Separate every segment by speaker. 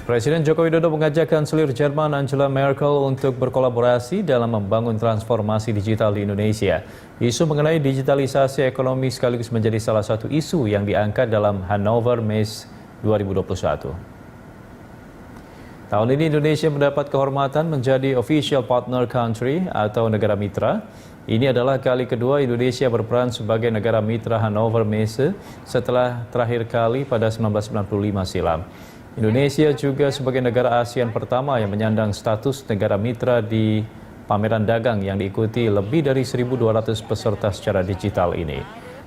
Speaker 1: Presiden Joko Widodo mengajak Kanselir Jerman Angela Merkel untuk berkolaborasi dalam membangun transformasi digital di Indonesia. Isu mengenai digitalisasi ekonomi sekaligus menjadi salah satu isu yang diangkat dalam Hannover Messe 2021. Tahun ini Indonesia mendapat kehormatan menjadi official partner country atau negara mitra. Ini adalah kali kedua Indonesia berperan sebagai negara mitra Hannover Messe setelah terakhir kali pada 1995 silam. Indonesia juga sebagai negara ASEAN pertama yang menyandang status negara mitra di pameran dagang yang diikuti lebih dari 1.200 peserta secara digital ini.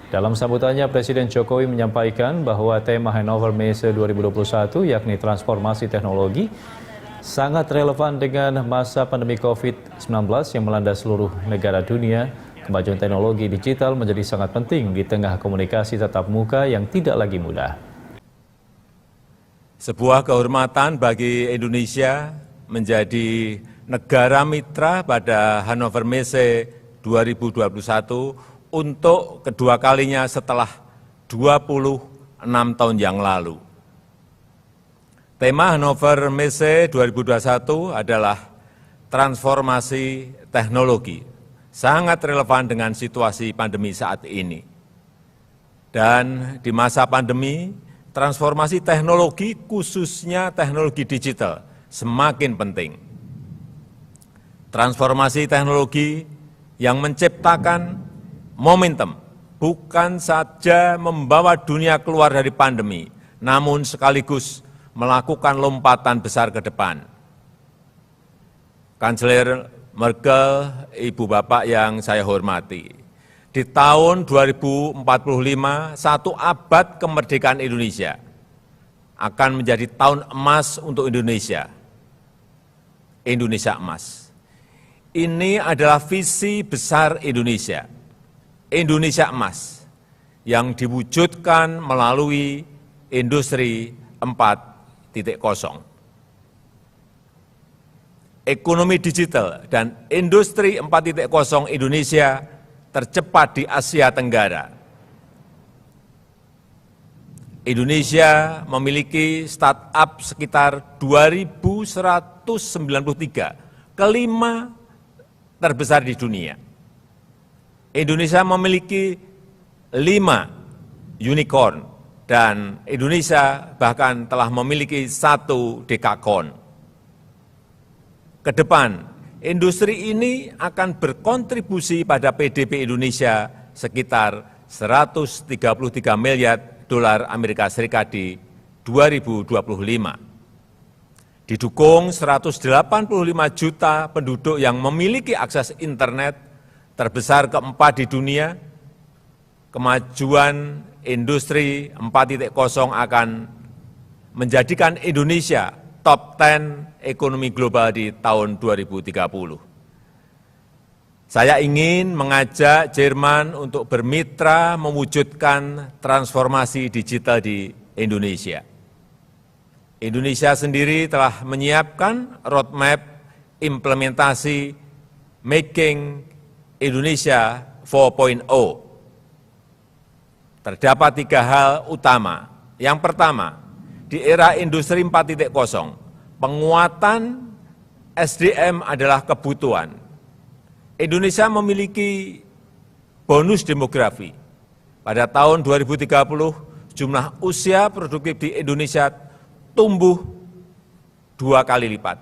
Speaker 1: Dalam sambutannya, Presiden Jokowi menyampaikan bahwa tema Hannover Messe 2021 yakni transformasi teknologi sangat relevan dengan masa pandemi COVID-19 yang melanda seluruh negara dunia. Kemajuan teknologi digital menjadi sangat penting di tengah komunikasi tatap muka yang tidak lagi mudah.
Speaker 2: Sebuah kehormatan bagi Indonesia menjadi negara mitra pada Hannover Messe 2021 untuk kedua kalinya setelah 26 tahun yang lalu. Tema Hannover Messe 2021 adalah transformasi teknologi, sangat relevan dengan situasi pandemi saat ini. Dan di masa pandemi, transformasi teknologi, khususnya teknologi digital, semakin penting. Transformasi teknologi yang menciptakan momentum, bukan saja membawa dunia keluar dari pandemi, namun sekaligus melakukan lompatan besar ke depan. Kanselir Merkel, Ibu Bapak yang saya hormati, di tahun 2045, satu abad kemerdekaan Indonesia akan menjadi tahun emas untuk Indonesia. Indonesia emas. Ini adalah visi besar Indonesia. Indonesia emas yang diwujudkan melalui industri 4.0. Ekonomi digital dan industri 4.0 Indonesia tercepat di Asia Tenggara. Indonesia memiliki startup sekitar 2.193, kelima terbesar di dunia. Indonesia memiliki 5 unicorn dan Indonesia bahkan telah memiliki 1 dekakon. Ke depan, industri ini akan berkontribusi pada PDB Indonesia sekitar 133 miliar dolar Amerika Serikat di 2025. Didukung 185 juta penduduk yang memiliki akses internet terbesar keempat di dunia, kemajuan industri 4.0 akan menjadikan Indonesia top 10 ekonomi global di tahun 2030. Saya ingin mengajak Jerman untuk bermitra mewujudkan transformasi digital di Indonesia. Indonesia sendiri telah menyiapkan roadmap implementasi Making Indonesia 4.0. Terdapat 3 hal utama. Yang pertama, di era industri 4.0, penguatan SDM adalah kebutuhan. Indonesia memiliki bonus demografi. Pada tahun 2030, jumlah usia produktif di Indonesia tumbuh 2 kali lipat.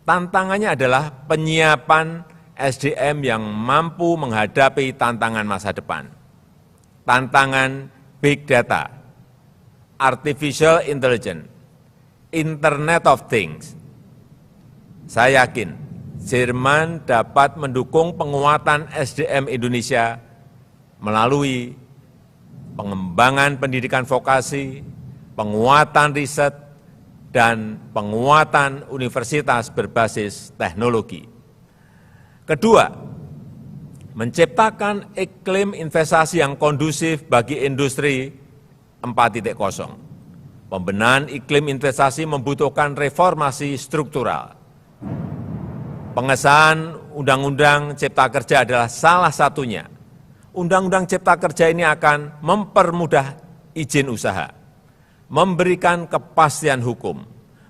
Speaker 2: Tantangannya adalah penyiapan SDM yang mampu menghadapi tantangan masa depan. Tantangan big data, artificial intelligence, Internet of Things. Saya yakin Jerman dapat mendukung penguatan SDM Indonesia melalui pengembangan pendidikan vokasi, penguatan riset, dan penguatan universitas berbasis teknologi. Kedua, menciptakan iklim investasi yang kondusif bagi industri 4.0. Pembenahan iklim investasi membutuhkan reformasi struktural. Pengesahan Undang-Undang Cipta Kerja adalah salah satunya. Undang-Undang Cipta Kerja ini akan mempermudah izin usaha, memberikan kepastian hukum,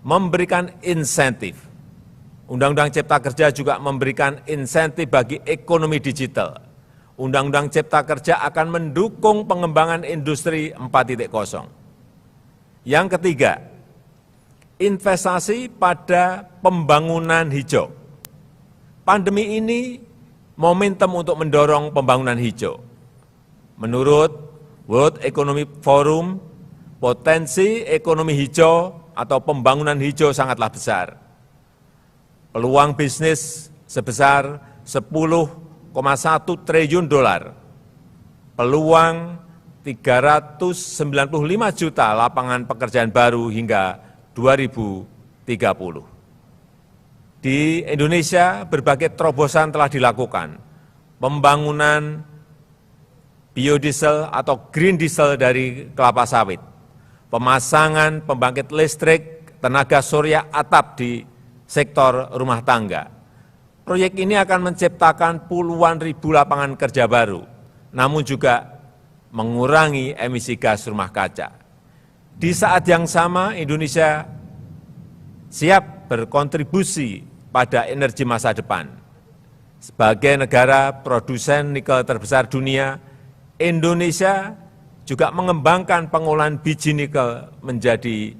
Speaker 2: memberikan insentif. Undang-Undang Cipta Kerja juga memberikan insentif bagi ekonomi digital. Undang-Undang Cipta Kerja akan mendukung pengembangan industri 4.0. Yang ketiga, investasi pada pembangunan hijau. Pandemi ini momentum untuk mendorong pembangunan hijau. Menurut World Economic Forum, potensi ekonomi hijau atau pembangunan hijau sangatlah besar. Peluang bisnis sebesar 10,1 triliun dolar. Peluang 395 juta lapangan pekerjaan baru hingga 2030. Di Indonesia berbagai terobosan telah dilakukan. Pembangunan biodiesel atau green diesel dari kelapa sawit. Pemasangan pembangkit listrik tenaga surya atap di sektor rumah tangga. Proyek ini akan menciptakan puluhan ribu lapangan kerja baru, namun juga mengurangi emisi gas rumah kaca. Di saat yang sama, Indonesia siap berkontribusi pada energi masa depan. Sebagai negara produsen nikel terbesar dunia, Indonesia juga mengembangkan pengolahan biji nikel menjadi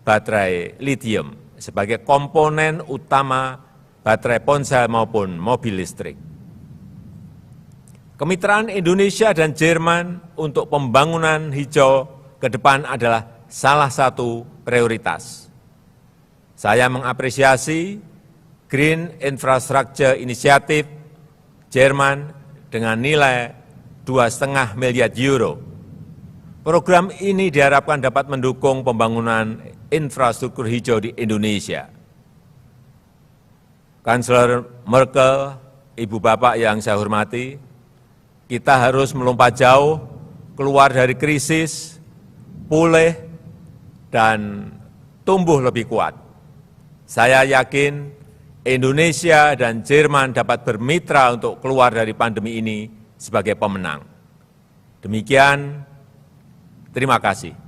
Speaker 2: baterai litium sebagai komponen utama baterai ponsel maupun mobil listrik. Kemitraan Indonesia dan Jerman untuk pembangunan hijau ke depan adalah salah satu prioritas. Saya mengapresiasi Green Infrastructure Initiative Jerman dengan nilai 2,5 miliar euro. Program ini diharapkan dapat mendukung pembangunan infrastruktur hijau di Indonesia. Kanselir Merkel, Ibu Bapak yang saya hormati, kita harus melompat jauh, keluar dari krisis, pulih, dan tumbuh lebih kuat. Saya yakin Indonesia dan Jerman dapat bermitra untuk keluar dari pandemi ini sebagai pemenang. Demikian, terima kasih.